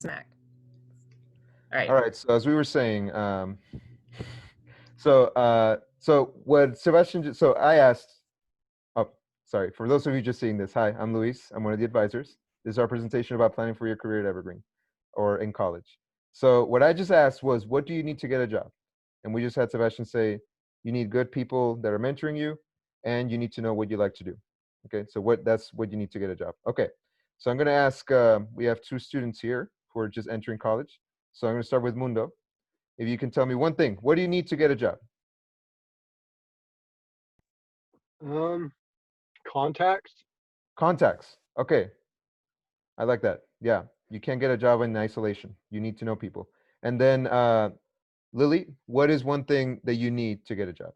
Smack. All right. All right. So as we were saying, so what Sebastian so I asked, oh, sorry, for those of you just seeing this, hi, I'm Luis. I'm one of the advisors. This is our presentation about planning for your career at Evergreen or in college. So what I just asked was, what do you need to get a job? And we just had Sebastian say, you need good people that are mentoring you, and you need to know what you like to do. Okay, so that's what you need to get a job. Okay, so I'm going to ask, we have 2 students here who are just entering college. So I'm going to start with Mundo. If you can tell me one thing, what do you need to get a job? Um, Contacts. Contacts. Okay, I like that. Yeah, you can't get a job in isolation. You need to know people. And then Lily, what is one thing that you need to get a job?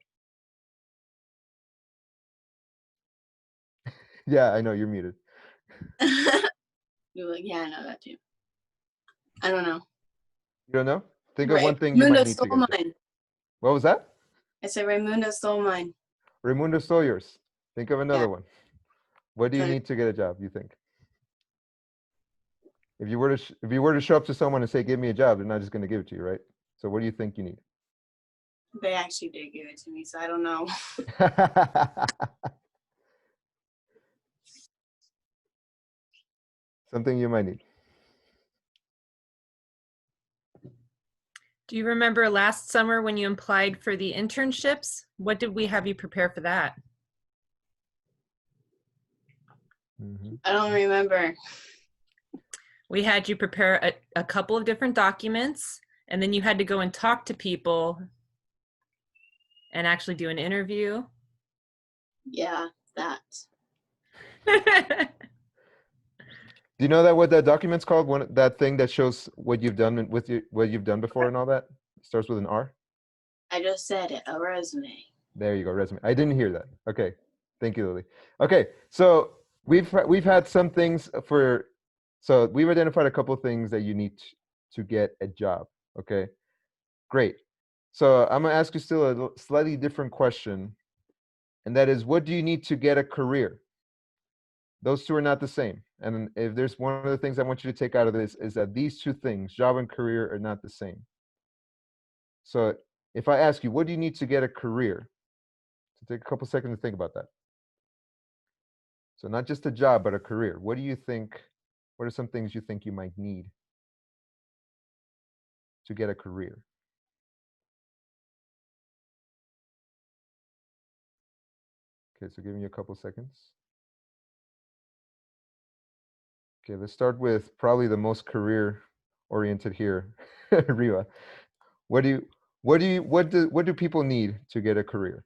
Yeah, I know you're muted. You're like, yeah, I know that too. I don't know. You don't know? Think of one thing you Raimundo might need to stole get a job. mine. What was that? I said Raimundo stole mine. Raimundo stole yours. Think of another Yeah. one. What do you need to get a job, you think? If you were to show up to someone and say, give me a job, they're not just going to give it to you, right? So what do you think you need? They actually did give it to me, so I don't know. Something you might need. Do you remember last summer when you applied for the internships? What did we have you prepare for that? I don't remember. We had you prepare a couple of different documents, and then you had to go and talk to people and actually do an interview. Yeah, that. Do you know that what that document's called? That thing that shows what you've done what you've done before and all that? It starts with an R? I just said it, a resume. There you go, resume. I didn't hear that. Okay. Thank you, Lily. Okay, so we've had some things so we've identified a couple of things that you need to get a job. Okay, great. So I'm gonna ask you still a slightly different question, and that is, what do you need to get a career? Those two are not the same. And if there's one of the things I want you to take out of this is that these 2 things, job and career, are not the same. So if I ask you, what do you need to get a career? So take a couple seconds to think about that. So not just a job, but a career. What do you think, what are some things you think you might need to get a career? Okay, so give me a couple seconds. Okay, let's start with probably the most career-oriented here, Riva. What do people need to get a career?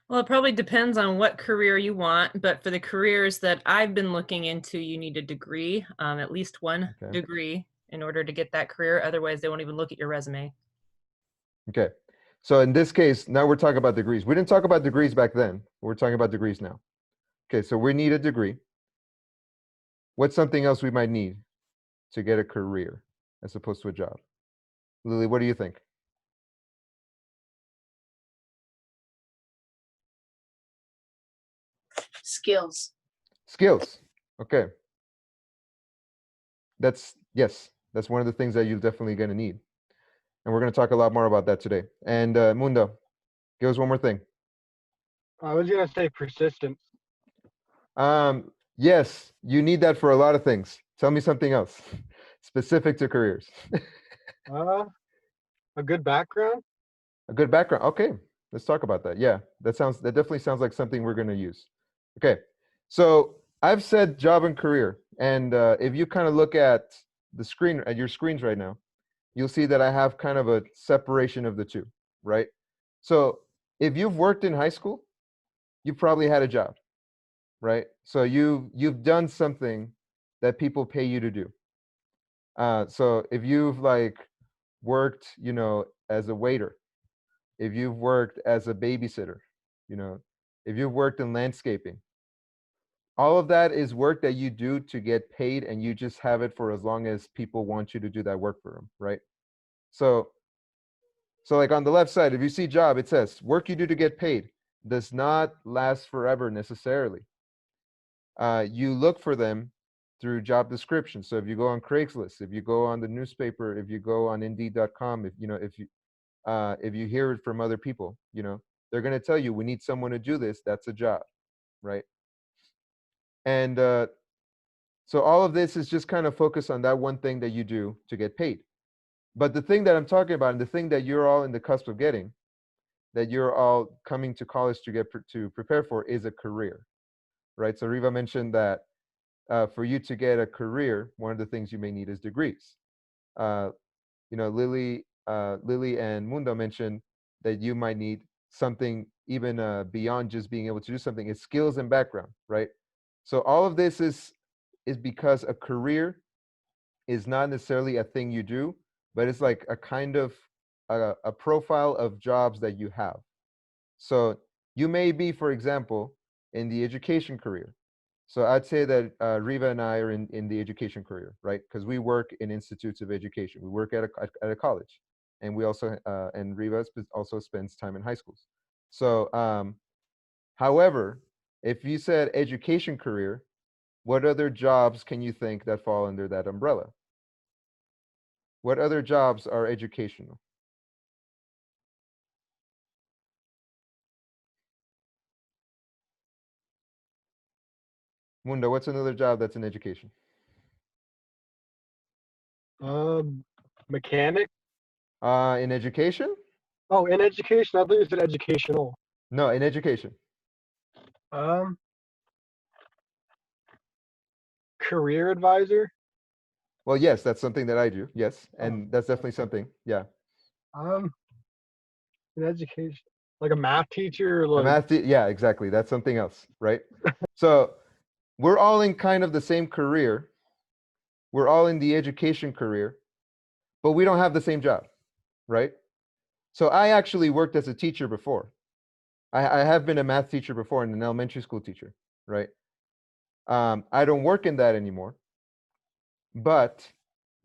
Well, it probably depends on what career you want, but for the careers that I've been looking into, you need a degree, at least one degree in order to get that career. Otherwise, they won't even look at your resume. Okay, so in this case, now we're talking about degrees. We didn't talk about degrees back then. We're talking about degrees now. Okay, so we need a degree. What's something else we might need to get a career as opposed to a job? Lily, what do you think? Skills. Skills. Okay. Yes, that's one of the things that you're definitely going to need. And we're going to talk a lot more about that today. And Mundo, give us one more thing. I was going to say persistence. Yes, you need that for a lot of things. Tell me something else specific to careers. A good background. A good background. Okay, let's talk about that. Yeah, that definitely sounds like something we're going to use. Okay, so I've said job and career, and if you kind of look at the screen, at your screens right now, you'll see that I have kind of a separation of the two, right? So if you've worked in high school, you probably had a job, right? So you've done something that people pay you to do. So if you've like worked, as a waiter, if you've worked as a babysitter, if you've worked in landscaping, all of that is work that you do to get paid, and you just have it for as long as people want you to do that work for them, right? So like on the left side, if you see job, it says work you do to get paid does not last forever necessarily. You look for them through job descriptions. So if you go on Craigslist, if you go on the newspaper, if you go on Indeed.com, if you hear it from other people, they're going to tell you we need someone to do this. That's a job, right? And so all of this is just kind of focused on that one thing that you do to get paid. But the thing that I'm talking about, and the thing that you're all in the cusp of getting, that you're all coming to college to get to prepare for, is a career, right? So Riva mentioned that for you to get a career, one of the things you may need is degrees. Lily and Mundo mentioned that you might need something even beyond just being able to do something. It's skills and background, right? So all of this is because a career is not necessarily a thing you do, but it's like a kind of a profile of jobs that you have. So you may be, for example, in the education career. So I'd say that Riva and I are in the education career, right? Because we work in institutes of education. We work at a college, and we also and Riva also spends time in high schools. So, however, if you said education career, what other jobs can you think that fall under that umbrella? What other jobs are educational? Mundo, what's another job that's in education? Mechanic. In education? Oh, in education. I thought you said educational. No, in education. Um, Career advisor. Well, yes, that's something that I do. Yes, and that's definitely something. Yeah. In education, like a math teacher, or A like yeah, exactly. That's something else, right? So we're all in kind of the same career. We're all in the education career, but we don't have the same job, right? So I actually worked as a teacher before. I have been a math teacher before and an elementary school teacher, right? I don't work in that anymore, but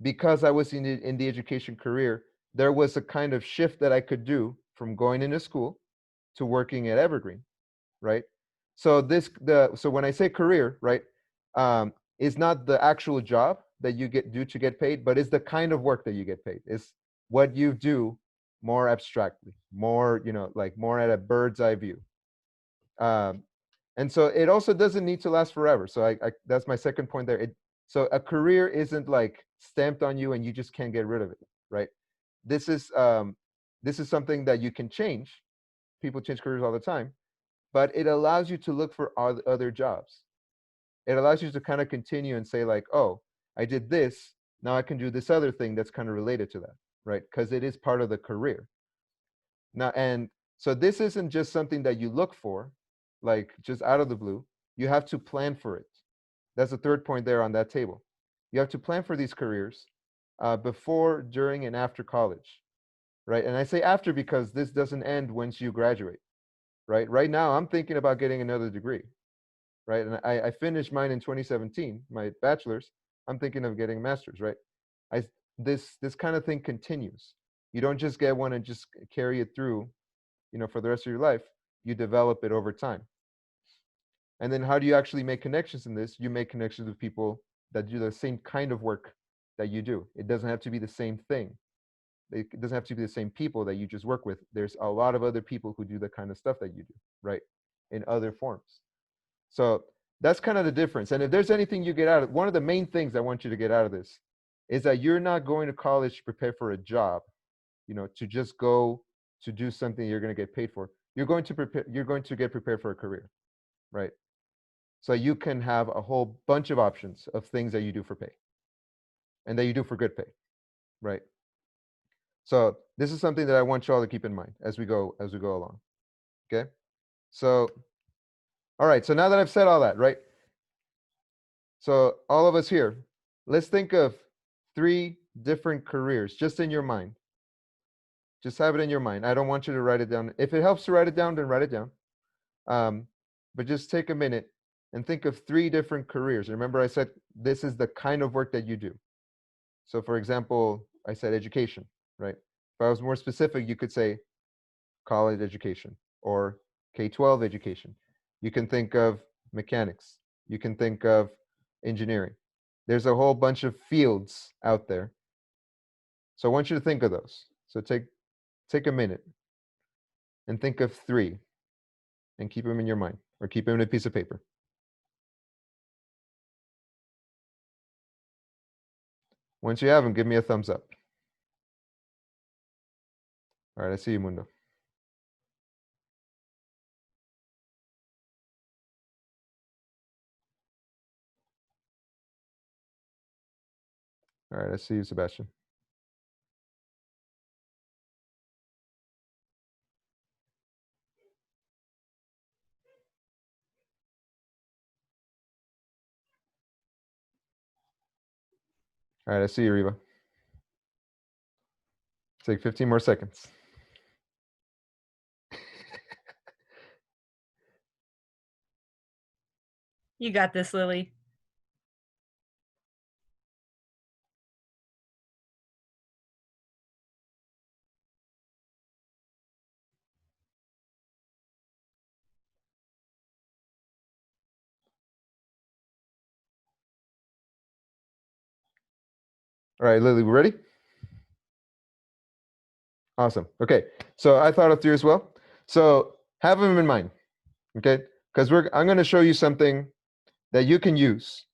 because I was in the education career, there was a kind of shift that I could do from going into school to working at Evergreen, right? So so when I say career, right, is not the actual job that you do to get paid, but it's the kind of work that you get paid. It's what you do more abstractly, more, like more at a bird's eye view. And so it also doesn't need to last forever. So that's my second point there. So a career isn't like stamped on you and you just can't get rid of it, right? This is something that you can change. People change careers all the time, but it allows you to look for other jobs. It allows you to kind of continue and say like, oh, I did this, now I can do this other thing that's kind of related to that, right? Because it is part of the career. Now, and so this isn't just something that you look for, like just out of the blue. You have to plan for it. That's the third point there on that table. You have to plan for these careers before, during, and after college, right? And I say after because this doesn't end once you graduate, right? Right now, I'm thinking about getting another degree, right? And I finished mine in 2017, my bachelor's. I'm thinking of getting a master's, right? This kind of thing continues. You don't just get one and just carry it through, for the rest of your life. You develop it over time. And then how do you actually make connections in this? You make connections with people that do the same kind of work that you do. It doesn't have to be the same thing. It doesn't have to be the same people that you just work with. There's a lot of other people who do the kind of stuff that you do, right? In other forms. So that's kind of the difference. And if there's anything you get out of, one of the main things I want you to get out of this is that you're not going to college to prepare for a job, to just go to do something you're going to get paid for. You're going to get prepared for a career, right? So you can have a whole bunch of options of things that you do for pay and that you do for good pay, right? So this is something that I want you all to keep in mind as we go along. Okay. So, all right. So now that I've said all that, right? So all of us here, let's think of 3 different careers just in your mind. Just have it in your mind. I don't want you to write it down. If it helps to write it down, then write it down. But just take a minute and think of 3 different careers. Remember, I said this is the kind of work that you do. So for example, I said education, right? If I was more specific, you could say college education or K-12 education. You can think of mechanics. You can think of engineering. there's a whole bunch of fields out there. So I want you to think of those. So take a minute and think of 3 and keep them in your mind, or keep them in a piece of paper. Once you have them, give me a thumbs up. All right, I see you, Mundo. All right, I see you, Sebastian. All right, I see you, Reba. Take 15 more seconds. You got this, Lily. All right, Lily, we ready? Awesome. Okay, so I thought of 3 as well. So have them in mind, okay? Because I'm going to show you something that you can use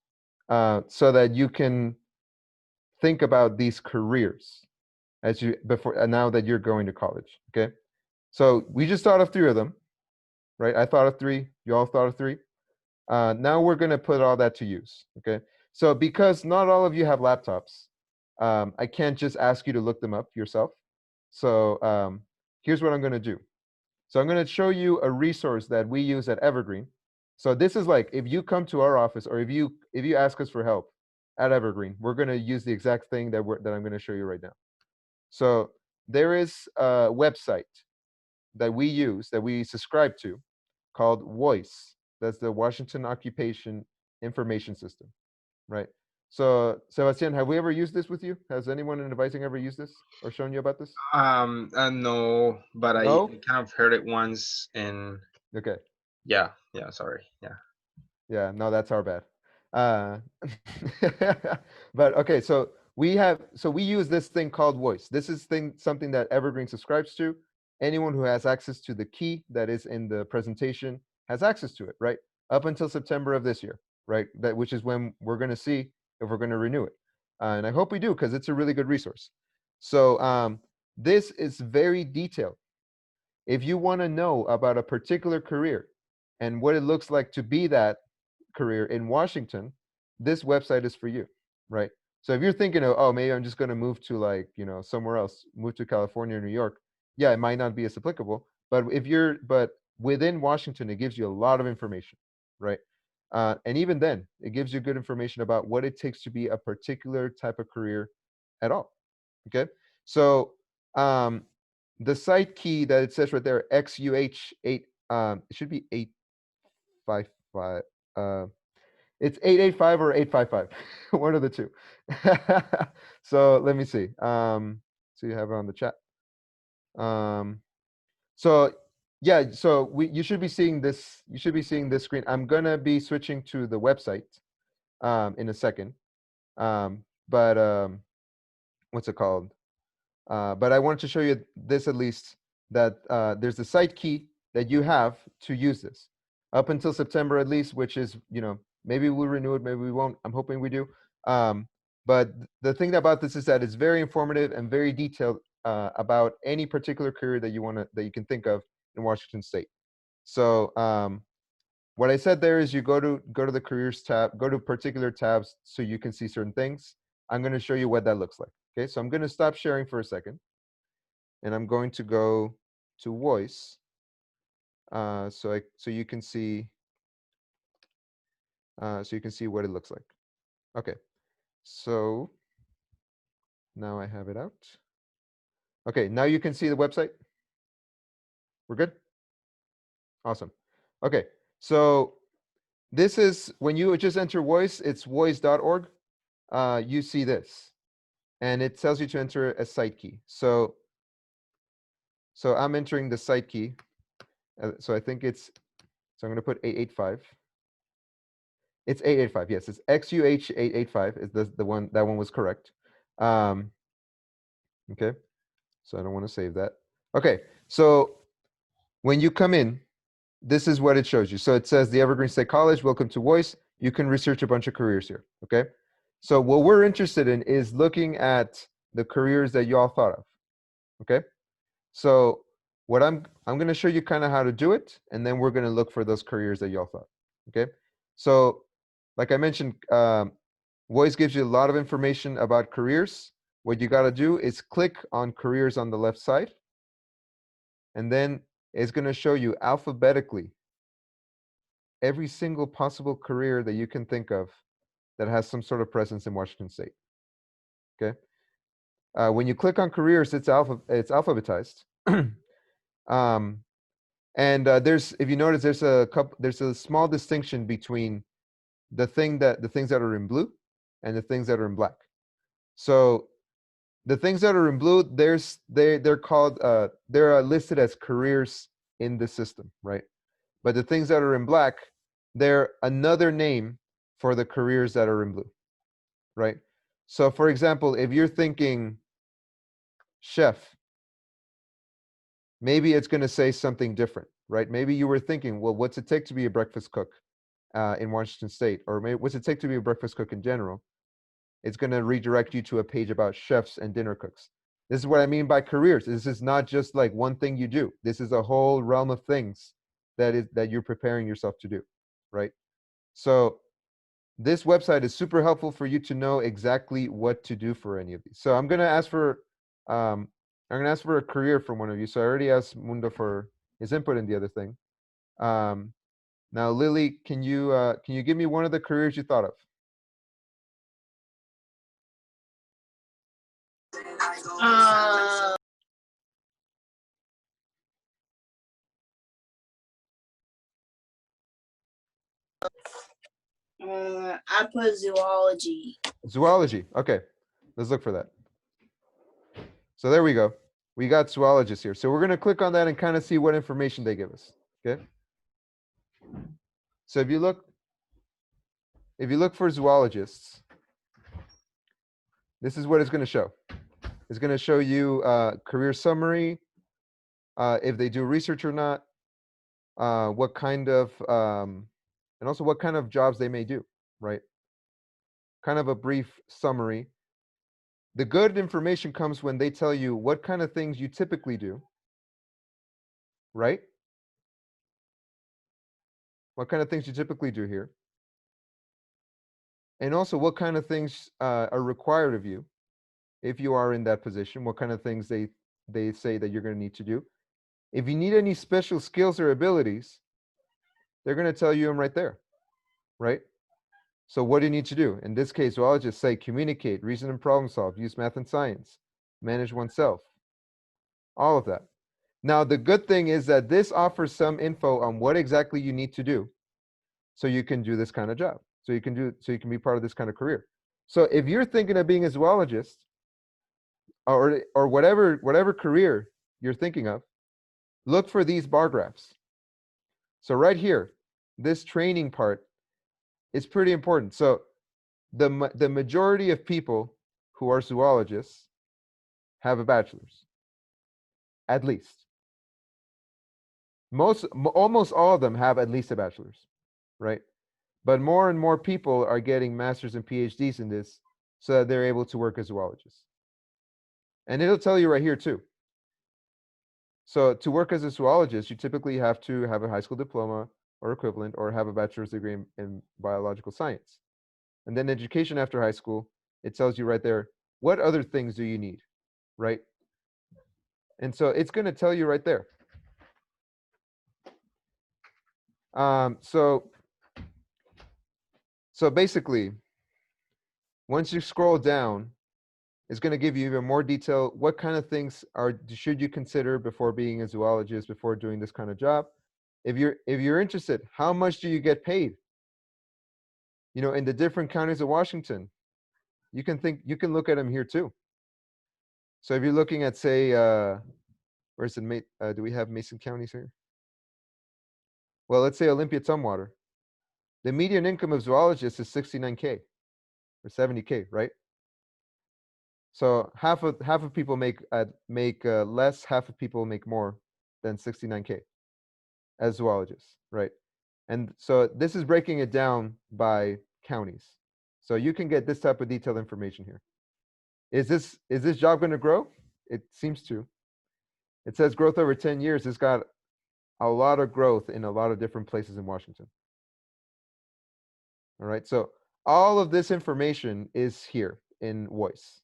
so that you can think about these careers as you now that you're going to college. Okay, so we just thought of 3 of them, right? I thought of 3. You all thought of 3. Now we're going to put all that to use. Okay, so because not all of you have laptops, I can't just ask you to look them up yourself. So here's what I'm going to do. So I'm going to show you a resource that we use at Evergreen. So this is like if you come to our office, or if you ask us for help at Evergreen, we're going to use the exact thing that I'm going to show you right now. So there is a website that we use, that we subscribe to, called WOIS. That's the Washington Occupation Information System, right? So Sebastian, have we ever used this with you? Has anyone in advising ever used this or shown you about this? No, but No? I kind of heard it once, and Okay. yeah, sorry, yeah. Yeah, no, that's our bad. But okay, so we use this thing called Voice. This is something that Evergreen subscribes to. Anyone who has access to the key that is in the presentation has access to it, right? Up until September of this year, right? Which is when we're going to see if we're going to renew it. And I hope we do, because it's a really good resource. So this is very detailed. If you want to know about a particular career and what it looks like to be that career in Washington, this website is for you, right? So if you're thinking of, oh, maybe I'm just going to move to, like, somewhere else, move to California or New York, yeah, it might not be as applicable. But but within Washington, it gives you a lot of information, right? And even then, it gives you good information about what it takes to be a particular type of career at all. Okay, so the site key that it says right there, XUH8, it should be 855. It's 885 or 855, one of the two. So let me see. So you have it on the chat. So yeah, so you should be seeing this. You should be seeing this screen. I'm gonna be switching to the website in a second. But what's it called? But I wanted to show you this, at least, that there's a site key that you have to use this up until September, at least, which is, maybe we'll renew it, maybe we won't. I'm hoping we do. But the thing about this is that it's very informative and very detailed about any particular career that you can think of in Washington State. So what I said there is you go to the careers tab, go to particular tabs so you can see certain things. I'm going to show you what that looks like. Okay, so I'm going to stop sharing for a second, and I'm going to go to Voice, so you can see what it looks like. Okay, so now I have it out. Okay, now you can see the website. We're good? Awesome. Okay, so this is when you just enter Voice, it's voice.org. You see this, and it tells you to enter a site key. So I'm entering the site key. So I think so I'm going to put 885. It's 885. Yes, it's XUH 885 is the one. That one was correct. Okay, so I don't want to save that. Okay, so when you come in, this is what it shows you. So it says the Evergreen State College, welcome to Voice. You can research a bunch of careers here. Okay, so what we're interested in is looking at the careers that you all thought of. Okay, so what I'm going to show you kind of how to do it, and then we're going to look for those careers that you all thought. Okay, so like I mentioned, Voice gives you a lot of information about careers. What you got to do is click on careers on the left side, and then it's going to show you alphabetically every single possible career that you can think of that has some sort of presence in Washington State. Okay. When you click on careers, it's alphabetized. There's, if you notice, there's a small distinction between the things that are in blue and the things that are in black. So the things that are in blue, they're called they're listed as careers in the system, right? But the things that are in black, they're another name for the careers that are in blue, right? So for example, if you're thinking chef, maybe it's going to say something different, right? Maybe you were thinking, well, what's it take to be a breakfast cook in Washington State? Or maybe what's it take to be a breakfast cook in general? It's going to redirect you to a page about chefs and dinner cooks. This is what I mean by careers. This is not just like one thing you do. This is a whole realm of things that you're preparing yourself to do, right? So this website is super helpful for you to know exactly what to do for any of these. So I'm going to ask for a career from one of you. So I already asked Mundo for his input in the other thing. Now, Lily, can you give me one of the careers you thought of? I put zoology. Zoology. Okay, let's look for that. So there we go. We got zoologists here. So we're going to click on that and kind of see what information they give us. Okay. So if you look for zoologists, this is what it's going to show. It's going to show you career summary, if they do research or not, what kind of, and also what kind of jobs they may do, right? Kind of a brief summary. The good information comes when they tell you what kind of things you typically do, right? What kind of things you typically do here. And also what kind of things are required of you if you are in that position, what kind of things they say that you're going to need to do. If you need any special skills or abilities, they're going to tell you them right there, right? So what do you need to do? In this case, well, I'll just say communicate, reason and problem solve, use math and science, manage oneself, all of that. Now, the good thing is that this offers some info on what exactly you need to do so you can do this kind of job. So you can be part of this kind of career. So if you're thinking of being a zoologist or whatever career you're thinking of, look for these bar graphs. So right here, this training part is pretty important. So the majority of people who are zoologists have a bachelor's, at least. Almost all of them have at least a bachelor's, right? But more and more people are getting masters and PhDs in this so that they're able to work as zoologists. And it'll tell you right here too. So to work as a zoologist, you typically have to have a high school diploma or equivalent or have a bachelor's degree in biological science. And then education after high school, it tells you right there, what other things do you need, right? And so it's going to tell you right there. So basically, once you scroll down, it's going to give you even more detail. What kind of things should you consider before being a zoologist, before doing this kind of job? If you're interested, how much do you get paid? You know, in the different counties of Washington, you can look at them here too. So if you're looking at, say, where's it? Do we have Mason counties here? Well, let's say Olympia Tumwater. The median income of zoologists is 69K or 70K, right? So half of people make less, half of people make more than 69K as zoologists, right? And so this is breaking it down by counties. So you can get this type of detailed information here. Is this job going to grow? It seems to. It says growth over 10 years. It's got a lot of growth in a lot of different places in Washington. All right, so all of this information is here in voice.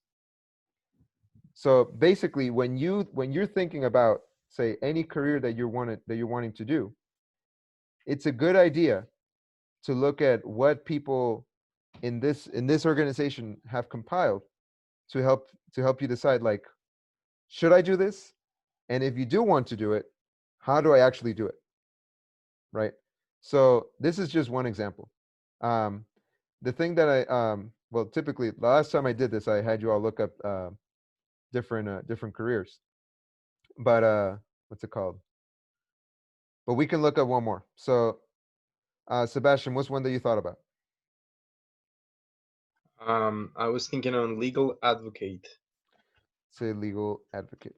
So basically, when you're thinking about, say, any career that you're wanting to do, it's a good idea to look at what people in this organization have compiled to help you decide, like, should I do this? And if you do want to do it, how do I actually do it? Right? So this is just one example. The thing that well, typically the last time I did this, I had you all look up different careers. But what's it called? But we can look up one more. So Sebastian, what's one that you thought about? I was thinking on legal advocate. Say legal advocate.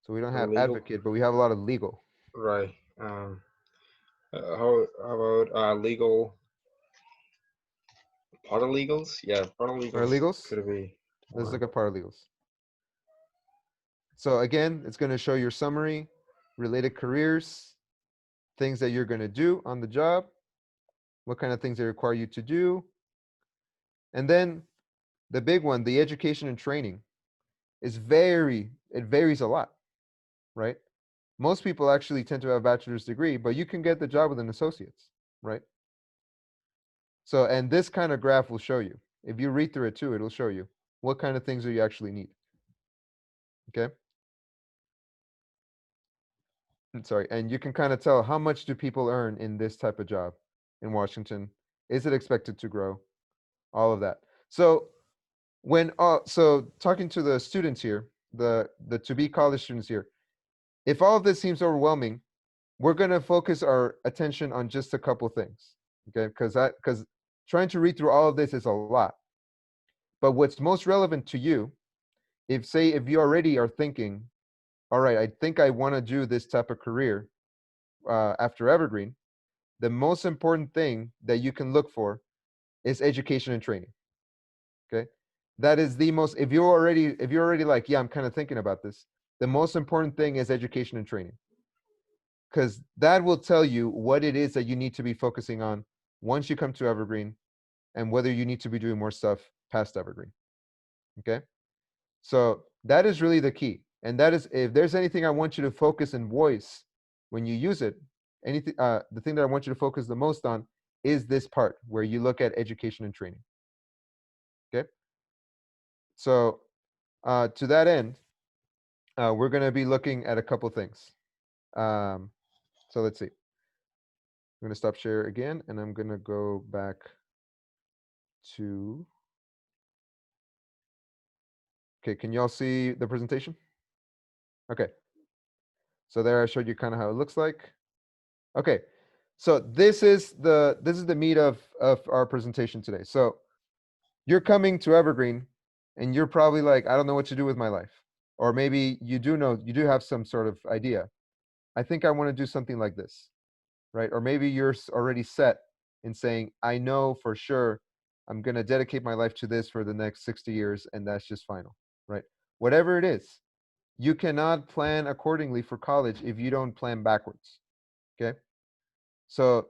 So we don't Or have legal, advocate, but we have a lot of legal. right? How about legal paralegals? Yeah, paralegals Paralegals? could be. Let's look at paralegals. So again, it's going to show your summary, related careers, things that you're going to do on the job, what kind of things they require you to do. And then the big one, the education and training, it varies a lot, right? Most people actually tend to have a bachelor's degree, but you can get the job with an associate's, right? So, and this kind of graph will show you. If you read through it too, it'll show you what kind of things do you actually need. Okay. Sorry, and you can kind of tell how much do people earn in this type of job in Washington. Is it expected to grow? All of that. So so talking to the students here, the to be college students here, if all of this seems overwhelming, we're going to focus our attention on just a couple things, okay? Because trying to read through all of this is a lot. But what's most relevant to you, if you already are thinking, all right, I think I want to do this type of career after Evergreen, the most important thing that you can look for is education and training. Okay, that is the most. If you're already like, yeah, I'm kind of thinking about this, the most important thing is education and training, because that will tell you what it is that you need to be focusing on once you come to Evergreen, and whether you need to be doing more stuff past Evergreen. Okay, so that is really the key, and that is, if there's anything I want you to focus and voice when you use it, anything, the thing that I want you to focus the most on is this part where you look at education and training. Okay, so to that end, we're going to be looking at a couple things. So let's see. I'm going to stop share again, and I'm going to go back to. Okay, can y'all see the presentation? Okay. So there I showed you kind of how it looks like. Okay. So this is the meat of our presentation today. So you're coming to Evergreen and you're probably like, I don't know what to do with my life. Or maybe you do have some sort of idea. I think I want to do something like this, right? Or maybe you're already set in saying, I know for sure I'm going to dedicate my life to this for the next 60 years, and that's just final, right? Whatever it is, you cannot plan accordingly for college if you don't plan backwards, okay? So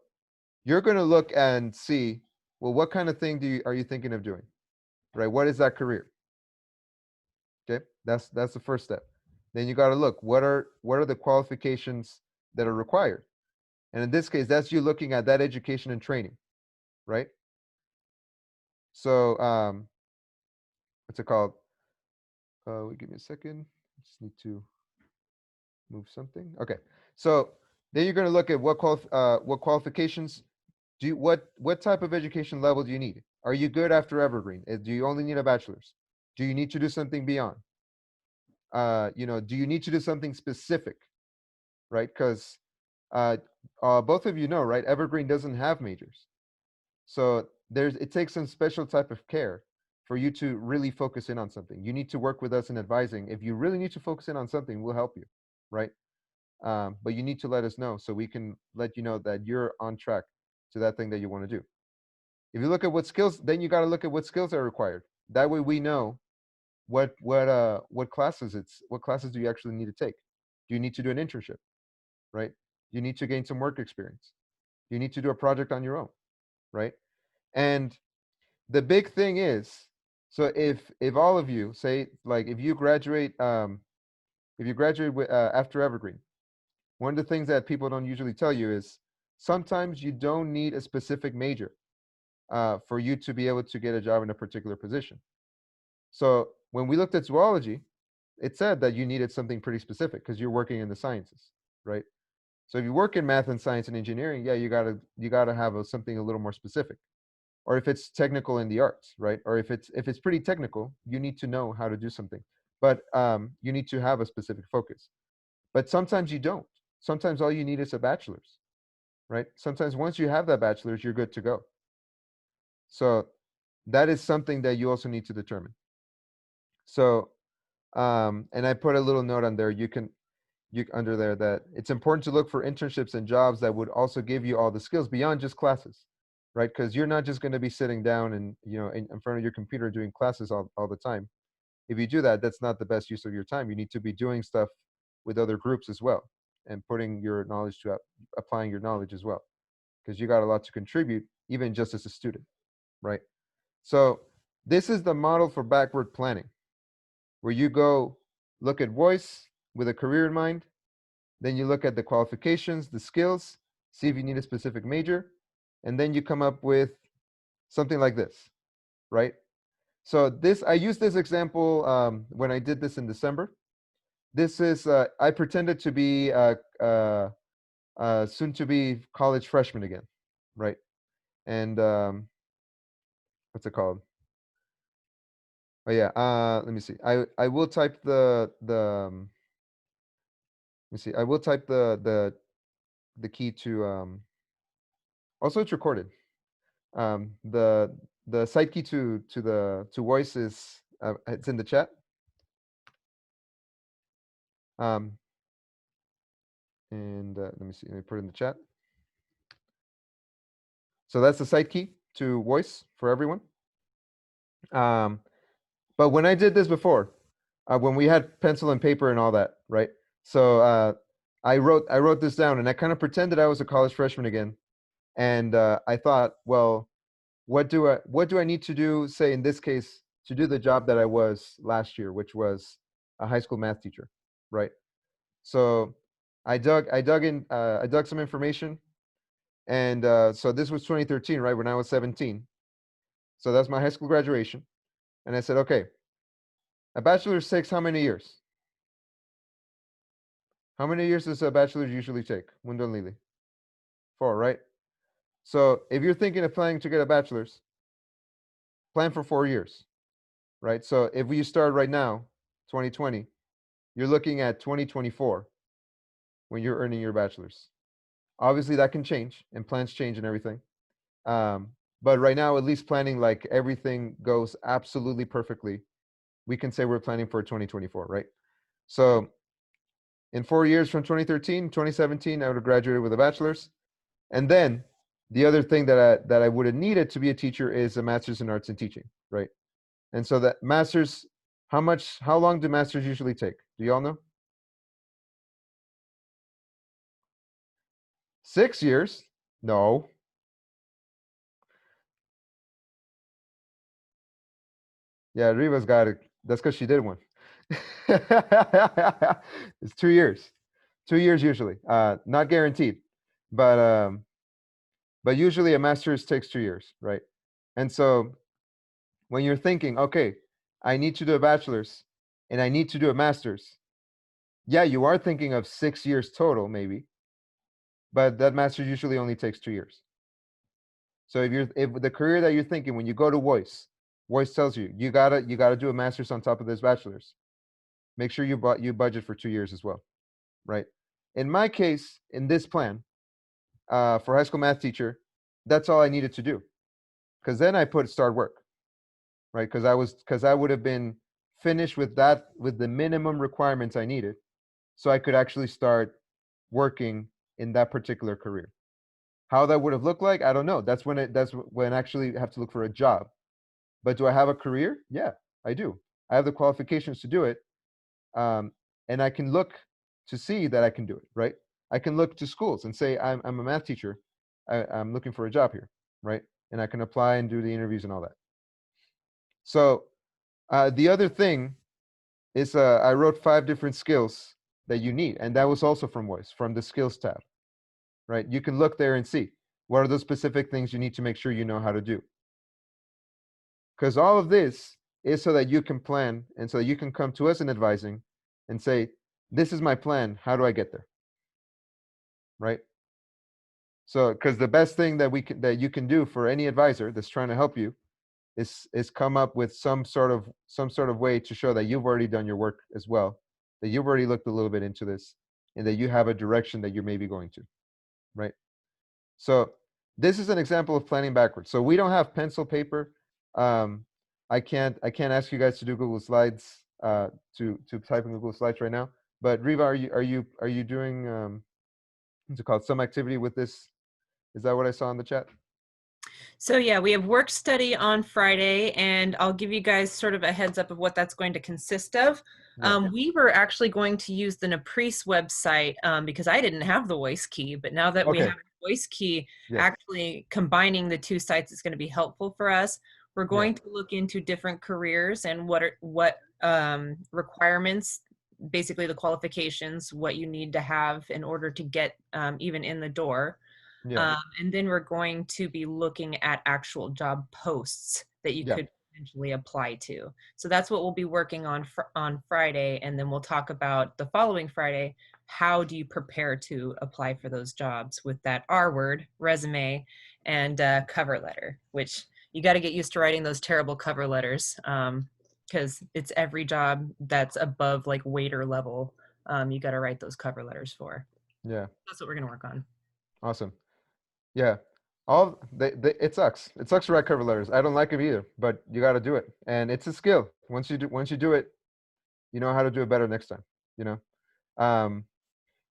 you're going to look and see, well, what kind of thing are you thinking of doing, right? What is that career? Okay, that's the first step. Then you got to look, what are the qualifications that are required? And in this case, that's you looking at that education and training, right? So what's it called? Give me a second. Just need to move something. Okay, so then you're going to look at what qualifications what type of education level do you need? Are you good after Evergreen? Do you only need a bachelor's? Do you need to do something beyond? Do you need to do something specific, right? Because both of you know, right? Evergreen doesn't have majors. So it takes some special type of care for you to really focus in on something. You need to work with us in advising. If you really need to focus in on something, we'll help you, right? But you need to let us know so we can let you know that you're on track to that thing that you want to do. If you look at what skills, then you got to look at what skills are required. That way we know what classes do you actually need to take. Do you need to do an internship, right? You need to gain some work experience. You need to do a project on your own, right? And the big thing is, so if all of you say, like, if you graduate after Evergreen, one of the things that people don't usually tell you is sometimes you don't need a specific major for you to be able to get a job in a particular position. So when we looked at zoology, it said that you needed something pretty specific because you're working in the sciences, right? So if you work in math and science and engineering, yeah, you gotta have something a little more specific. Or if it's technical in the arts, right? Or if it's pretty technical, you need to know how to do something. But you need to have a specific focus. But sometimes you don't. Sometimes all you need is a bachelor's, right? Sometimes once you have that bachelor's, you're good to go. So that is something that you also need to determine. So, and I put a little note on there. Under there that it's important to look for internships and jobs that would also give you all the skills beyond just classes, right? Because you're not just going to be sitting down and in front of your computer doing classes all the time. If you do that, that's not the best use of your time. You need to be doing stuff with other groups as well and putting your knowledge to applying your knowledge as well, because you got a lot to contribute even just as a student, right? So this is the model for backward planning, where you go look at voice with a career in mind. Then you look at the qualifications, the skills, see if you need a specific major, and then you come up with something like this, right? So I used this example when I did this in December. This is, I pretended to be soon to be college freshman again, right? And what's it called? Oh yeah, let me see. I will type let me see. I will type the key to also it's recorded. The site key to voice is it's in the chat. And let me see. Let me put it in the chat. So that's the site key to voice for everyone. But when I did this before, when we had pencil and paper and all that, right? So I wrote this down, and I kind of pretended I was a college freshman again, and I thought, well, what do I need to do, say in this case, to do the job that I was last year, which was a high school math teacher, right? So I dug some information, and so this was 2013, right, when I was 17. So that's my high school graduation, and I said, okay, a bachelor's takes how many years? How many years does a bachelor's usually take? Mundo Lili? 4, right? So if you're thinking of planning to get a bachelor's, plan for 4 years, right? So if you start right now, 2020, you're looking at 2024 when you're earning your bachelor's. Obviously, that can change, and plans change and everything. But right now, at least planning like everything goes absolutely perfectly, we can say we're planning for 2024, right? So in 4 years from 2013, 2017, I would have graduated with a bachelor's. And then the other thing that I would have needed to be a teacher is a master's in arts and teaching, right? And so that master's, how long do masters usually take? Do y'all know? 6 years? No. Yeah, Riva's got it. That's because she did one. It's 2 years. 2 years usually. Not guaranteed. But usually a master's takes 2 years, right? And so when you're thinking, okay, I need to do a bachelor's and I need to do a master's, yeah, you are thinking of 6 years total, maybe, but that master's usually only takes 2 years. So if the career that you're thinking, when you go to Voice tells you you gotta do a master's on top of this bachelor's, make sure you budget for 2 years as well, right? In my case, in this plan, for high school math teacher, that's all I needed to do. Because then I put start work, right? Because I would have been finished with that, with the minimum requirements I needed, so I could actually start working in that particular career. How that would have looked like, I don't know. That's when I actually have to look for a job. But do I have a career? Yeah, I do. I have the qualifications to do it, and I can look to see that I can do it, right? I can look to schools and say, I'm a math teacher. I'm looking for a job here, right? And I can apply and do the interviews and all that. So the other thing is I wrote 5 different skills that you need, and that was also from Voice, from the skills tab, right? You can look there and see what are those specific things you need to make sure you know how to do. Because all of this is so that you can plan and so that you can come to us in advising and say, this is my plan. How do I get there? Right? So, because the best thing that you can do for any advisor that's trying to help you is come up with some sort of way to show that you've already done your work as well, that you've already looked a little bit into this, and that you have a direction that you're maybe going to, right? So this is an example of planning backwards. So we don't have pencil paper. I can't ask you guys to do Google Slides to type in Google Slides right now. But Riva, are you doing what's it called, some activity with this? Is that what I saw in the chat? So yeah, we have work study on Friday, and I'll give you guys sort of a heads up of what that's going to consist of. Yeah. We were actually going to use the Naprice website because I didn't have the voice key, but now that we Okay. have the voice key, Yes. actually combining the 2 sites is going to be helpful for us. We're going to look into different careers and what requirements, basically the qualifications, what you need to have in order to get even in the door. Yeah. And then we're going to be looking at actual job posts that you could potentially apply to. So that's what we'll be working on Friday. And then we'll talk about the following Friday, how do you prepare to apply for those jobs with that R word, resume, and cover letter, which you got to get used to writing those terrible cover letters because it's every job that's above like waiter level. You got to write those cover letters for. Yeah. That's what we're going to work on. Awesome. Yeah. It sucks. It sucks to write cover letters. I don't like it either, but you got to do it, and it's a skill. Once you do it, you know how to do it better next time. You know,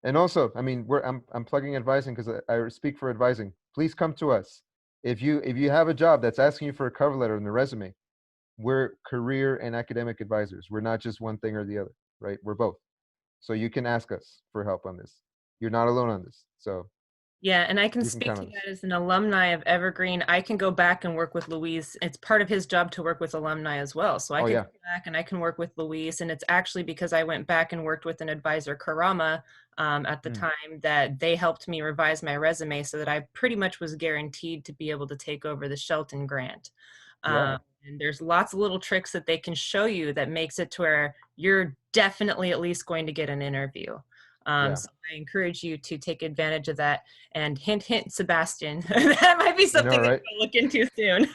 and also, I mean, I'm plugging advising because I speak for advising. Please come to us if you have a job that's asking you for a cover letter and a resume. We're career and academic advisors. We're not just one thing or the other, right? We're both. So you can ask us for help on this. You're not alone on this. So yeah, and I can you can speak count to on us. that as an alumni of Evergreen. I can go back and work with Louise. It's part of his job to work with alumni as well. So I Oh, can yeah. go back and I can work with Louise. And it's actually because I went back and worked with an advisor, Karama, at the time, that they helped me revise my resume so that I pretty much was guaranteed to be able to take over the Shelton grant. Yeah. And there's lots of little tricks that they can show you that makes it to where you're definitely at least going to get an interview. Yeah. So I encourage you to take advantage of that. And hint, hint, Sebastian, that might be something that right? you'll look into soon.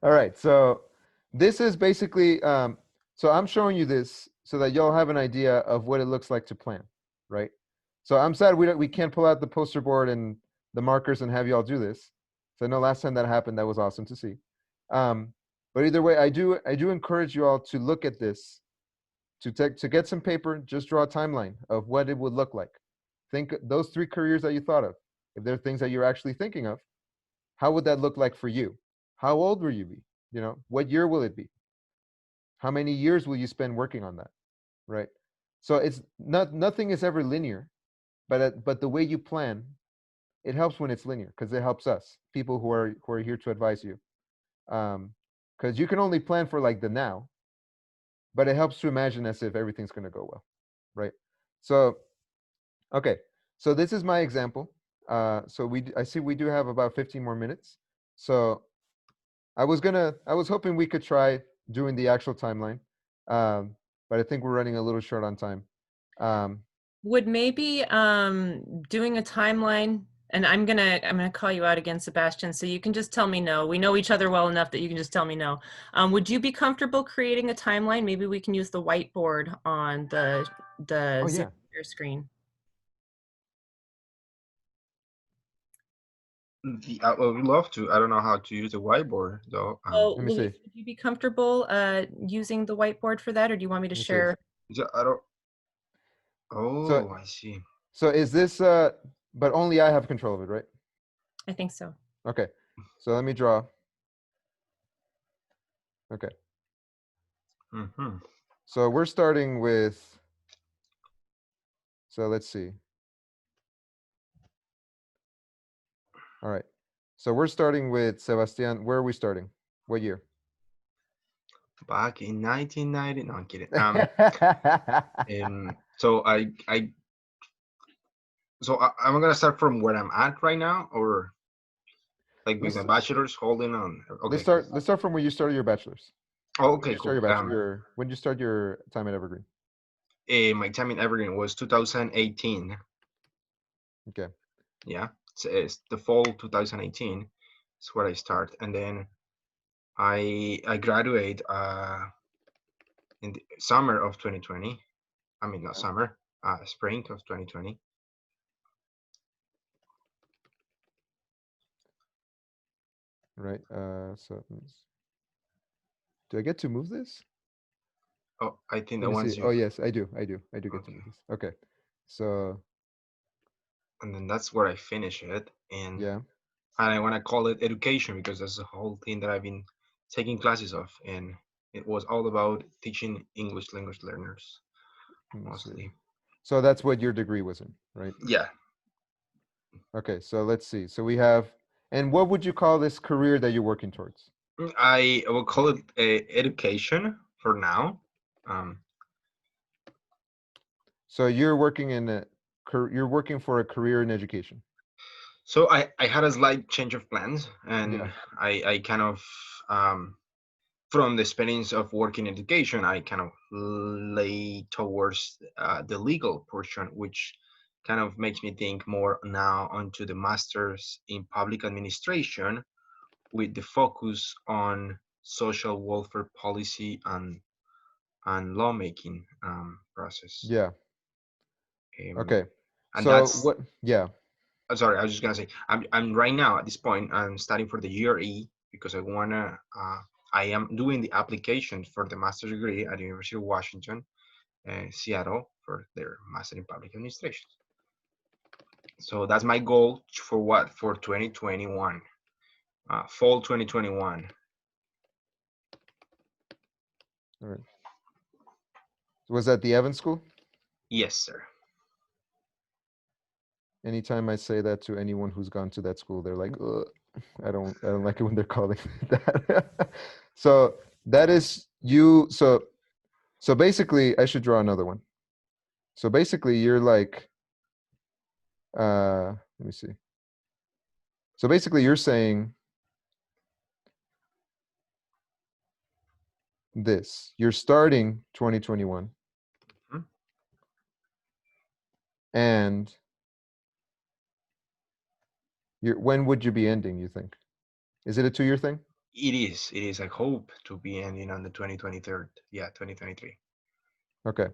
All right. So this is basically, so I'm showing you this so that y'all have an idea of what it looks like to plan, right? So I'm sad we can't pull out the poster board and the markers and have y'all do this. So I know last time that happened, that was awesome to see. But either way, I do encourage you all to look at this, to get some paper, just draw a timeline of what it would look like. Think those 3 careers that you thought of. If they're things that you're actually thinking of, how would that look like for you? How old will you be? You know, what year will it be? How many years will you spend working on that? Right? So it's nothing is ever linear, but the way you plan, it helps when it's linear because it helps us, people who are here to advise you. Because you can only plan for like the now, but it helps to imagine as if everything's going to go well, right? So, okay, so this is my example. So I see we do have about 15 more minutes. So I was hoping we could try doing the actual timeline, but I think we're running a little short on time. Would maybe doing a timeline, and I'm gonna call you out again, Sebastian, so you can just tell me no. We know each other well enough that you can just tell me no. Would you be comfortable creating a timeline? Maybe we can use the whiteboard on the Oh Zoom yeah, share screen. I would love to. I don't know how to use the whiteboard though. Well, Let me see. Luis, would you be comfortable using the whiteboard for that, or do you want me to Let me see. share? I don't. So Oh, I see. so is this but only I have control of it, right? I think so. Okay. So let me draw. Okay. Mm-hmm. So we're starting with, so let's see. All right. So we're starting with Sebastian. Where are we starting? What year? Back in 1990. No, I'm kidding. So I'm gonna start from where I'm at right now, or like with let's my bachelor's holding on. let's Okay. start from when you started your bachelor's. Oh, When did okay, you start cool. your bachelor? When did you start your time at Evergreen? My time in Evergreen was 2018. Okay. Yeah, it's the fall 2018 is where I start, and then I graduate in the summer of 2020. I mean, not summer, spring of 2020. Right. So do I get to move this? Oh, I think Let the me see. ones Oh you. yes, I do. I do. I do get to Okay, move this. Okay. So and then that's where I finish it, yeah. and I want to call it education because that's the whole thing that I've been taking classes of, and it was all about teaching English language learners Let me see. mostly. So that's what your degree was in, right? Yeah, Okay. So let's see. So we have, and what would you call this career that you're working towards? I will call it education for now. Um, So you're working in a, you're working for a career in education. So I had a slight change of plans, Yeah. and I kind of from the experience of working in education, I kind of lay towards the legal portion, which kind of makes me think more now onto the masters in public administration, with the focus on social welfare policy and lawmaking process. Yeah. Um, Okay. and So that's what? Yeah. sorry, I was just gonna say I'm right now at this point I'm studying for the year E because I am doing the application for the master's degree at the University of Washington, Seattle for their master in public administration. So that's my goal for what for 2021, fall 2021. All right. Was that the Evans School? Yes, sir. Anytime I say that to anyone who's gone to that school, they're like, ugh, I don't like it when they're calling it that. So that is you. So basically, I should draw another one. So basically, you're like, let me see. So basically, you're saying this. You're starting 2021, Hmm? and when would you be ending? You think? Is it a 2-year thing? It is. It is. I hope to be ending on the 2023. Yeah, 2023. Okay.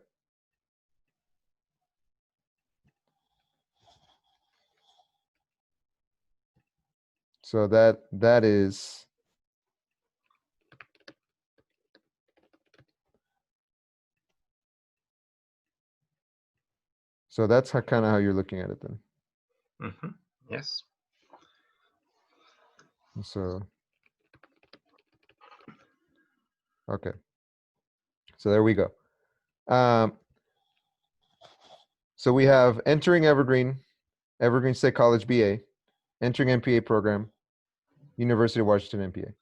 So that is. So that's how kind of how you're looking at it then. Mm-hmm. Yes. So okay. So there we go. Um, so we have entering Evergreen, Evergreen State College BA, entering MPA program, University of Washington MPA.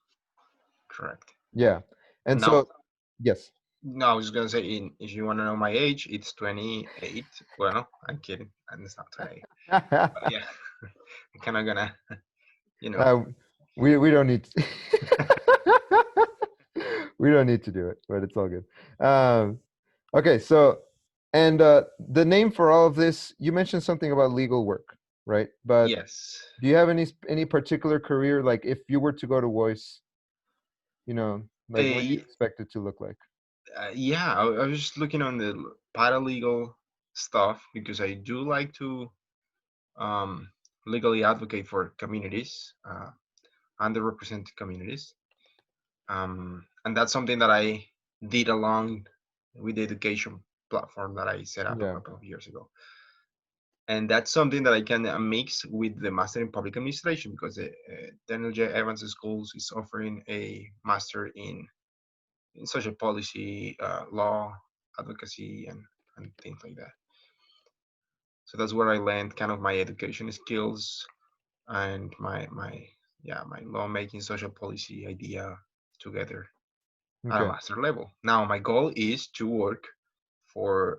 Correct. Yeah. And Now, so yes. no, I was gonna say, if you want to know my age, it's 28. Well, I'm kidding, and it's not 28. But yeah, I'm kind of gonna, you know. uh, we don't need to we don't need to do it, but it's all good. Okay, so and the name for all of this, you mentioned something about legal work, right? But Yes. do you have any particular career, like if you were to go to voice, like what do you Uh, expect it to look like? yeah, I was just looking on the paralegal stuff because I do like to legally advocate for communities, underrepresented communities. And that's something that I did along with the education platform that I set up a Yeah. couple of years ago. And that's something that I can mix with the master in public administration, because Daniel J. Evans Schools is offering a master in social policy, law, advocacy, and things like that. So that's where I learned kind of my education skills and my lawmaking social policy idea together at a Okay. master level. Now my goal is to work for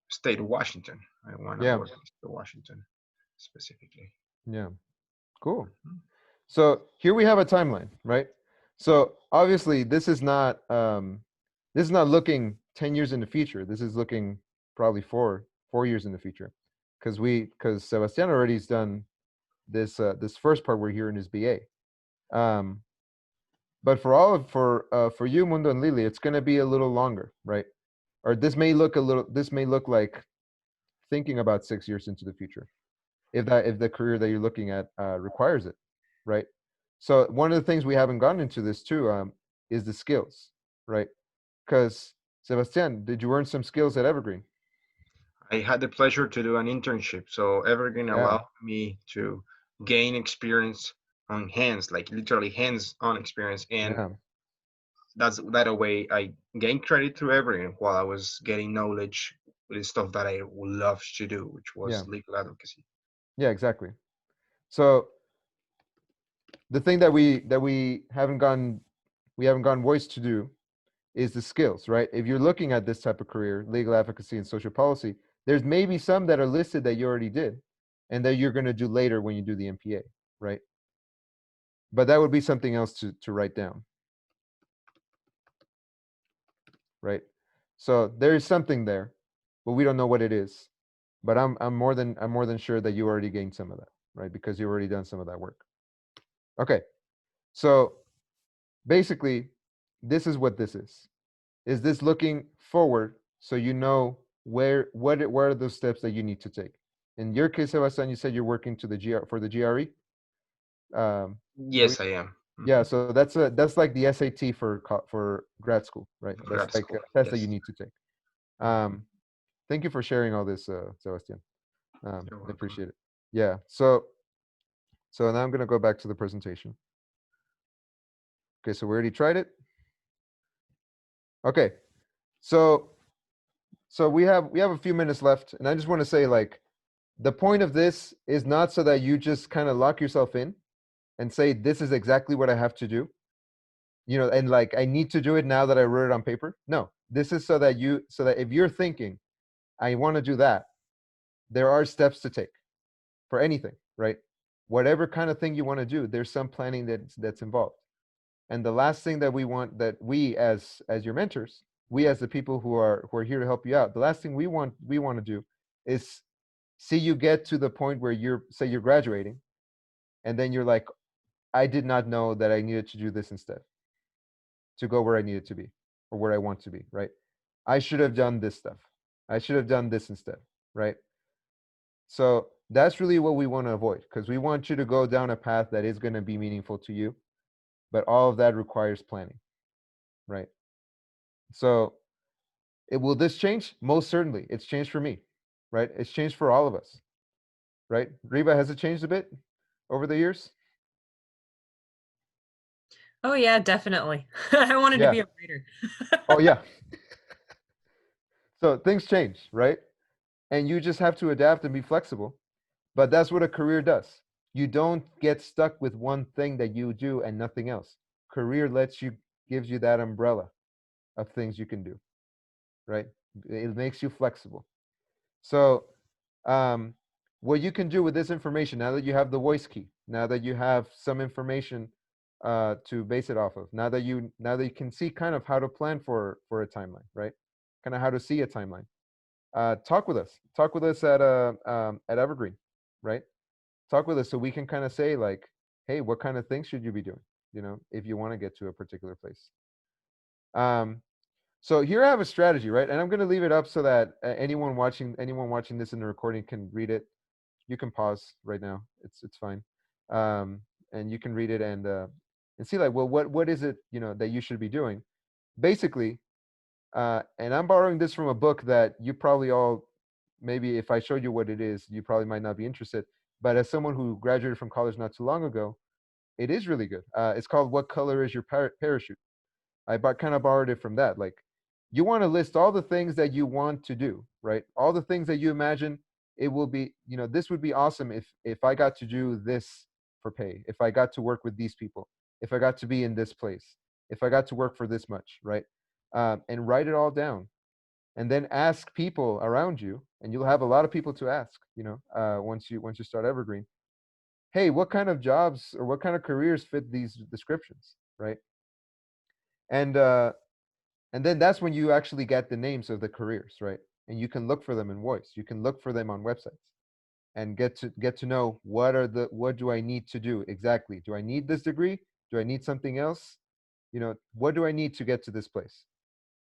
state of Washington. I want to Yeah. work in state of Washington specifically. Yeah. Cool. Mhm. So here we have a timeline, right? So obviously this is not looking 10 years in the future. This is looking probably 4 years in the future. Because Sebastian already's done this first part we're here in his BA. Um, but for you, Mundo and Lily, it's gonna be a little longer, right? Or this may look like thinking about 6 years into the future, if the career that you're looking at requires it, right? So one of the things we haven't gotten into this too is the skills, right? Because Sebastian, did you earn some skills at Evergreen? I had the pleasure to do an internship, so Evergreen Yeah, allowed me to gain experience on hands, like literally hands-on experience, and yeah, that's that a way I gained credit through Evergreen while I was getting knowledge with the stuff that I loved to do, which yeah, was legal advocacy. yeah, exactly. So the thing that we haven't gone voice to do is the skills, right? If you're looking at this type of career, legal advocacy and social policy, there's maybe some that are listed that you already did and that you're going to do later when you do the MPA, right? But that would be something else to write down, right? So there is something there, but we don't know what it is. But I'm more than sure that you already gained some of that, right? Because you've already done some of that work. Okay. So basically, this is what this is. Is this looking forward so you know where are those steps that you need to take? In your case, Sebastian, you said you're working to the for the GRE. Is that what Yes, I am. yeah, so that's like the SAT for grad school, right? For That's grad like a school. test that you Yes. need to take. Um, thank you for sharing all this, Sebastian. You're I welcome. appreciate it. Yeah. So now I'm gonna go back to the presentation. Okay, so we already tried it. Okay, so we have a few minutes left, and I just want to say like the point of this is not so that you just kind of lock yourself in and say this is exactly what I have to do, and like I need to do it now that I wrote it on paper. No, this is so that if you're thinking I want to do that, there are steps to take for anything, right? Whatever kind of thing you want to do, there's some planning that's involved. And the last thing that we want, that we as your mentors, we as the people who are here to help you out, the last thing we want to do is see you get to the point where you're graduating, and then you're like, I did not know that I needed to do this instead to go where I needed to be or where I want to be, right? I should have done this stuff. I should have done this instead, right? So that's really what we want to avoid, because we want you to go down a path that is going to be meaningful to you, but all of that requires planning, right? So will this change? Most certainly. It's changed for me, right? It's changed for all of us, right? Riva, has it changed a bit over the years? Oh yeah, definitely. I wanted to Yeah. be a writer. Oh, yeah. So things change, right? And you just have to adapt and be flexible. But that's what a career does. You don't get stuck with one thing that you do and nothing else. Career gives you that umbrella of things you can do, right? It makes you flexible. So, um, what you can do with this information, now that you have the voice key, now that you have some information to base it off of, now that you can see kind of how to plan for a timeline, right? Kind of how to see a timeline. Talk with us. Talk with us at Evergreen, right? Talk with us so we can kind of say like, hey, what kind of things should you be doing? If you want to get to a particular place. Um, so here I have a strategy, right? And I'm going to leave it up so that anyone watching this in the recording can read it. you can pause right now. It's fine. And you can read it and see like, well, what is it, that you should be doing? Basically, and I'm borrowing this from a book that you probably all, maybe if I showed you what it is, you probably might not be interested. But as someone who graduated from college not too long ago, it is really good. It's called "What Color Is Your Parachute?" Kind of borrowed it from that. Like, you want to list all the things that you want to do, right? All the things that you imagine it will be. This would be awesome if I got to do this for pay. If I got to work with these people. If I got to be in this place. If I got to work for this much, right? And write it all down, and then ask people around you, and you'll have a lot of people to ask. Once you start Evergreen, hey, what kind of jobs or what kind of careers fit these descriptions, right? And uh, and then that's when you actually get the names of the careers, right? And you can look for them in Voice. You can look for them on websites and get to know what do I need to do exactly? Do I need this degree? Do I need something else? What do I need to get to this place?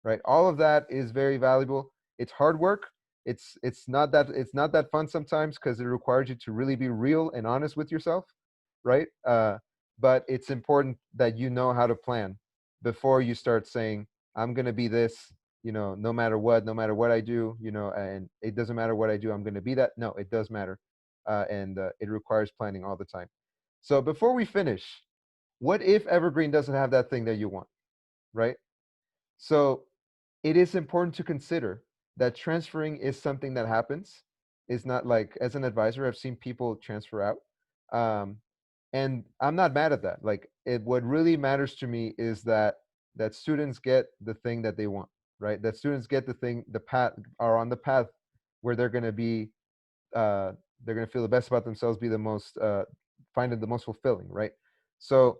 Right? All of that is very valuable. It's hard work. It's not that fun sometimes because it requires you to really be real and honest with yourself, right? But it's important that you know how to plan before you start saying, I'm gonna be this, no matter what, no matter what I do, and it doesn't matter what I do, I'm gonna be that. No, it does matter, and it requires planning all the time. So before we finish, what if Evergreen doesn't have that thing that you want, right? So it is important to consider that transferring is something that happens. It's not like, as an advisor, I've seen people transfer out. Um, and I'm not mad at that. Like, what really matters to me is that students get the thing that they want, right? That students get the path, are on the path where uh, they're gonna feel the best about themselves, be the most, find it the most fulfilling, right? So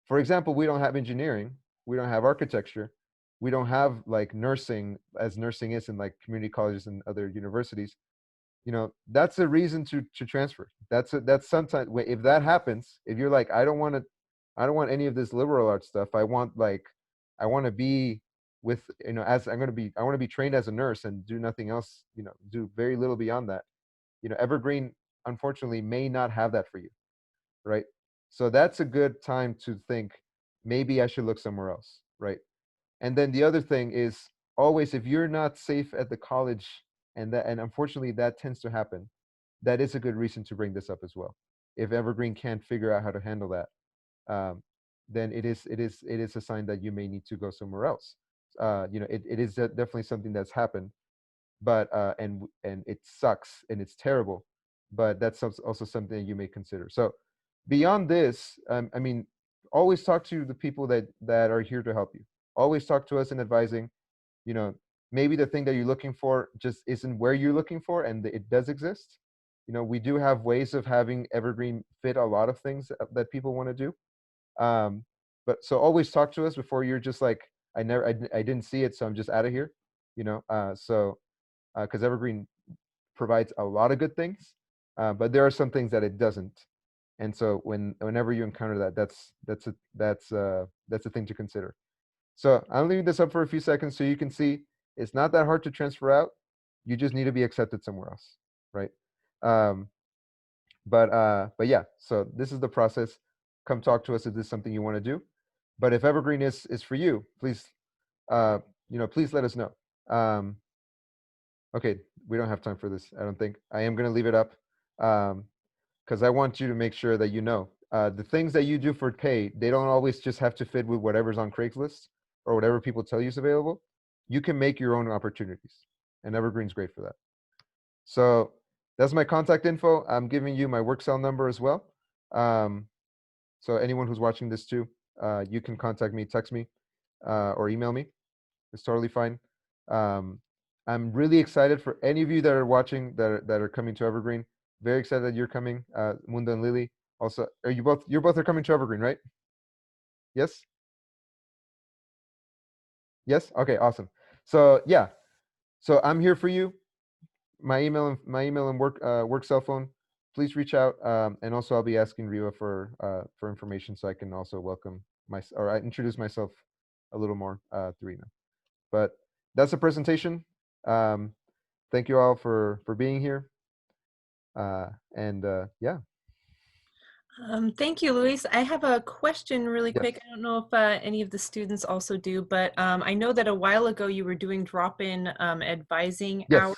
for example, we don't have engineering, we don't have architecture, we don't have like nursing, as nursing is in like community colleges and other universities. That's a reason to transfer. That's sometimes, if that happens, if you're like, I don't want any of this liberal arts stuff. I want to be with, as I want to be trained as a nurse and do nothing else, do very little beyond that. Evergreen unfortunately may not have that for you, right? So that's a good time to think, maybe I should look somewhere else, right? And then the other thing is, always, if you're not safe at the college, and unfortunately that tends to happen, that is a good reason to bring this up as well. If Evergreen can't figure out how to handle that, um, then it is a sign that you may need to go somewhere else. It is definitely something that's happened, but and it sucks and it's terrible, but that's also something that you may consider. So beyond this, I mean, always talk to the people that are here to help you. Always talk to us in advising. you know Maybe the thing that you're looking for just isn't where you're looking for, and it does exist. We do have ways of having Evergreen fit a lot of things that people want to do. But so always talk to us before you're just like, I didn't see it, so I'm just out of here. So because Evergreen provides a lot of good things, but there are some things that it doesn't. And so whenever you encounter that, that's a thing to consider. So I'm leaving this up for a few seconds so you can see it's not that hard to transfer out. You just need to be accepted somewhere else, right? Um, but yeah, so this is the process. Come talk to us if this is something you want to do. But if Evergreen is for you, please please let us know. Okay, we don't have time for this, I don't think. I am going to leave it up because I want you to make sure that the things that you do for pay, they don't always just have to fit with whatever's on Craigslist or whatever people tell you is available. You can make your own opportunities, and Evergreen's great for that. So that's my contact info. I'm giving you my work cell number as well. So anyone who's watching this too, you can contact me, text me, or email me. It's totally fine. Um, I'm really excited for any of you that are watching that are coming to Evergreen. Very excited that you're coming, Mundo and Lily. Also, you're both are coming to Evergreen, right? Yes? Yes? Okay, awesome. So yeah. So I'm here for you. My email and work cell phone. Please reach out. And also I'll be asking Riva for information so I can also I introduce myself a little more through email. But that's the presentation. Thank you all for being here. Yeah. Thank you, Luis. I have a question really Yes. quick. I don't know if any of the students also do, but I know that a while ago you were doing drop-in advising hours. Yes.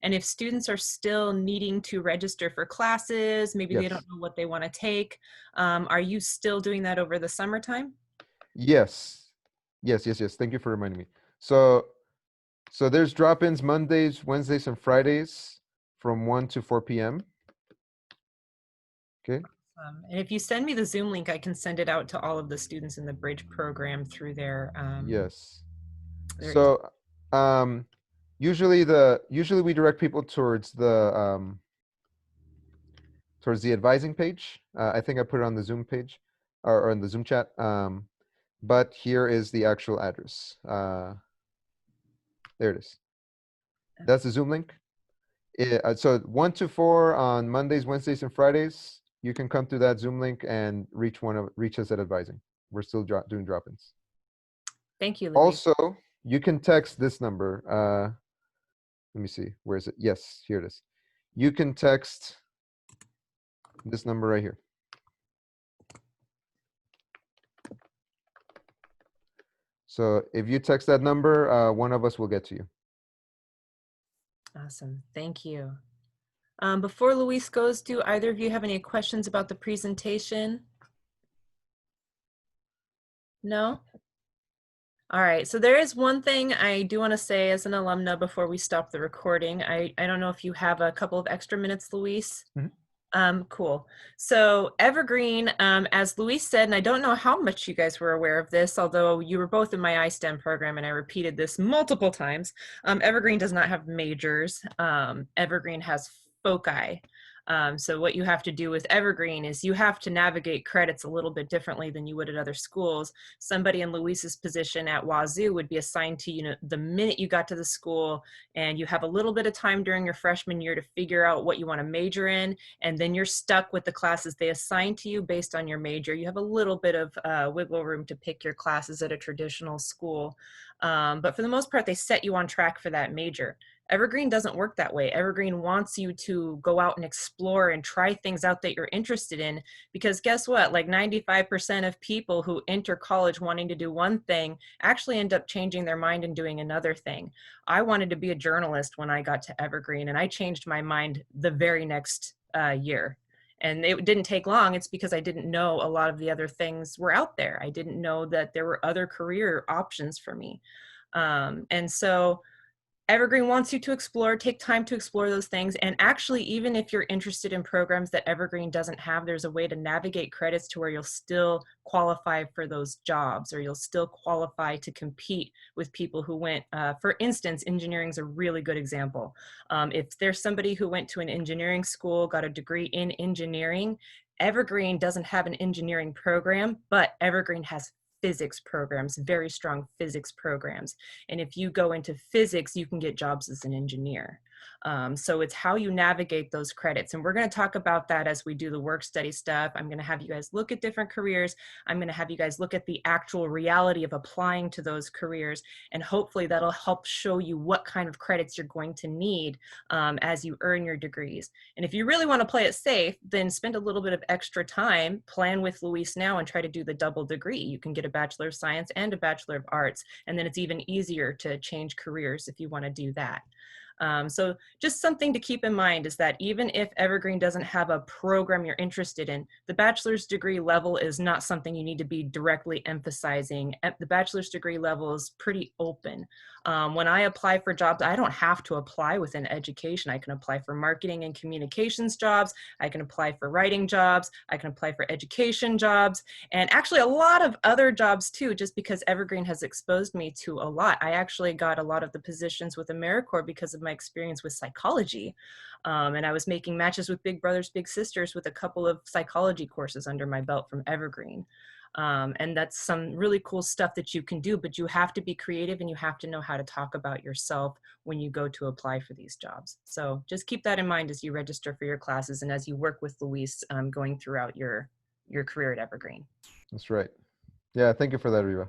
And if students are still needing to register for classes, maybe they don't Yes. know what they want to take, are you still doing that over the summertime? Yes. Yes. Thank you for reminding me. So there's drop-ins Mondays, Wednesdays, and Fridays from 1 to 4 p.m. Okay. And if you send me the Zoom link, I can send it out to all of the students in the Bridge program through Yes. their email. So usually we direct people towards the advising page. I think I put it on the Zoom page or on the Zoom chat. But here is the actual address. There it is. That's the Zoom link. So 1 to 4 on Mondays, Wednesdays, and Fridays. You can come to that Zoom link and reach us at advising. We're still doing drop-ins. Thank you, Luis. Also, you can text this number. Let me see. Where is it? Yes, here it is. You can text this number right here. So if you text that number, one of us will get to you. Awesome. Thank you. Before Luis goes, do either of you have any questions about the presentation? No? All right, so there is one thing I do want to say as an alumna before we stop the recording. I don't know if you have a couple of extra minutes, Luis. Cool. So Evergreen, as Luis said, and I don't know how much you guys were aware of this, although you were both in my iSTEM program and I repeated this multiple times. Evergreen does not have majors. Evergreen has foci. So what you have to do with Evergreen is you have to navigate credits a little bit differently than you would at other schools. Somebody in Luis's position at Wazoo would be assigned to you the minute you got to the school, and you have a little bit of time during your freshman year to figure out what you want to major in, and then you're stuck with the classes they assign to you based on your major. You have a little bit of wiggle room to pick your classes at a traditional school. But for the most part, they set you on track for that major. Evergreen doesn't work that way. Evergreen wants you to go out and explore and try things out that you're interested in, because guess what? Like 95% of people who enter college wanting to do one thing actually end up changing their mind and doing another thing. I wanted to be a journalist when I got to Evergreen, and I changed my mind the very next year. And it didn't take long. It's because I didn't know a lot of the other things were out there. I didn't know that there were other career options for me. And so Evergreen wants you to explore, take time to explore those things. And actually, even if you're interested in programs that Evergreen doesn't have, there's a way to navigate credits to where you'll still qualify for those jobs, or you'll still qualify to compete with people who went, for instance, engineering is a really good example. If there's somebody who went to an engineering school, got a degree in engineering, Evergreen doesn't have an engineering program, but Evergreen has physics programs, very strong physics programs. And if you go into physics, you can get jobs as an engineer. So it's how you navigate those credits. And we're going to talk about that as we do the work study stuff. I'm going to have you guys look at different careers. I'm going to have you guys look at the actual reality of applying to those careers. And hopefully that'll help show you what kind of credits you're going to need as you earn your degrees. And if you really want to play it safe, then spend a little bit of extra time, plan with Luis now, and try to do the double degree. You can get a Bachelor of Science and a Bachelor of Arts. And then it's even easier to change careers if you want to do that. So just something to keep in mind is that even if Evergreen doesn't have a program you're interested in, the bachelor's degree level is not something you need to be directly emphasizing. The bachelor's degree level is pretty open. When I apply for jobs, I don't have to apply within education. I can apply for marketing and communications jobs. I can apply for writing jobs. I can apply for education jobs, and actually a lot of other jobs too, just because Evergreen has exposed me to a lot. I actually got a lot of the positions with AmeriCorps because of my experience with psychology. And I was making matches with Big Brothers Big Sisters with a couple of psychology courses under my belt from Evergreen. And that's some really cool stuff that you can do, but you have to be creative and you have to know how to talk about yourself when you go to apply for these jobs. So just keep that in mind as you register for your classes and as you work with Luis going throughout your career at Evergreen. That's right. Yeah, thank you for that, Riva.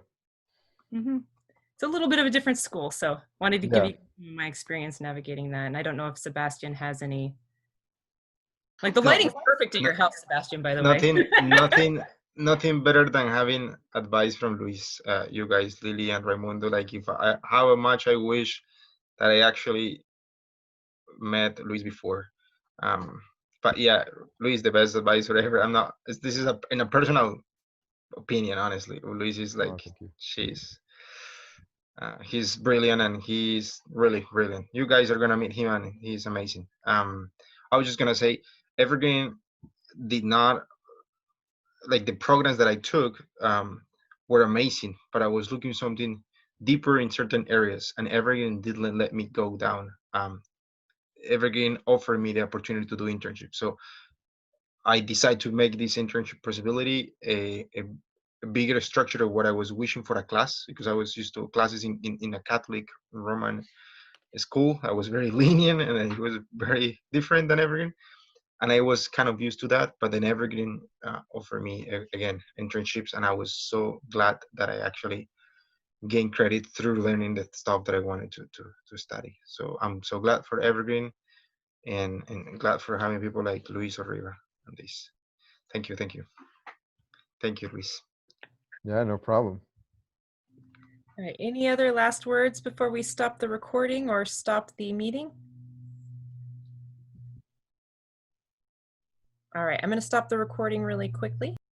It's a little bit of a different school, so wanted to give Yeah. you my experience navigating that. And I don't know if Sebastian has any Like the No, lighting's perfect at no, your house, Sebastian, by the way. nothing better than having advice from Luis. You guys, Lily and Raimundo. Like, if how much I wish that I actually met Luis before. Um, but yeah, Luis the best advisor ever. I'm not. This is in a personal opinion, honestly. Luis is Oh, like, thank you. he's brilliant and he's really brilliant. You guys are gonna meet him and he's amazing. I was just gonna say, Evergreen did not, like, the programs that I took were amazing, but I was looking something deeper in certain areas, and Evergreen didn't let me go down. Evergreen offered me the opportunity to do internships, so I decided to make this internship possibility a bigger structure of what I was wishing for a class, because I was used to classes in a Catholic Roman school. I was very lenient and it was very different than Evergreen. And I was kind of used to that, but then Evergreen offered me again internships, and I was so glad that I actually gained credit through learning the stuff that I wanted to study. So I'm so glad for Evergreen, and glad for having people like Luis or Riva on this. Thank you, thank you, Luis. Yeah, no problem. All right, any other last words before we stop the recording or stop the meeting? All right, I'm going to stop the recording really quickly.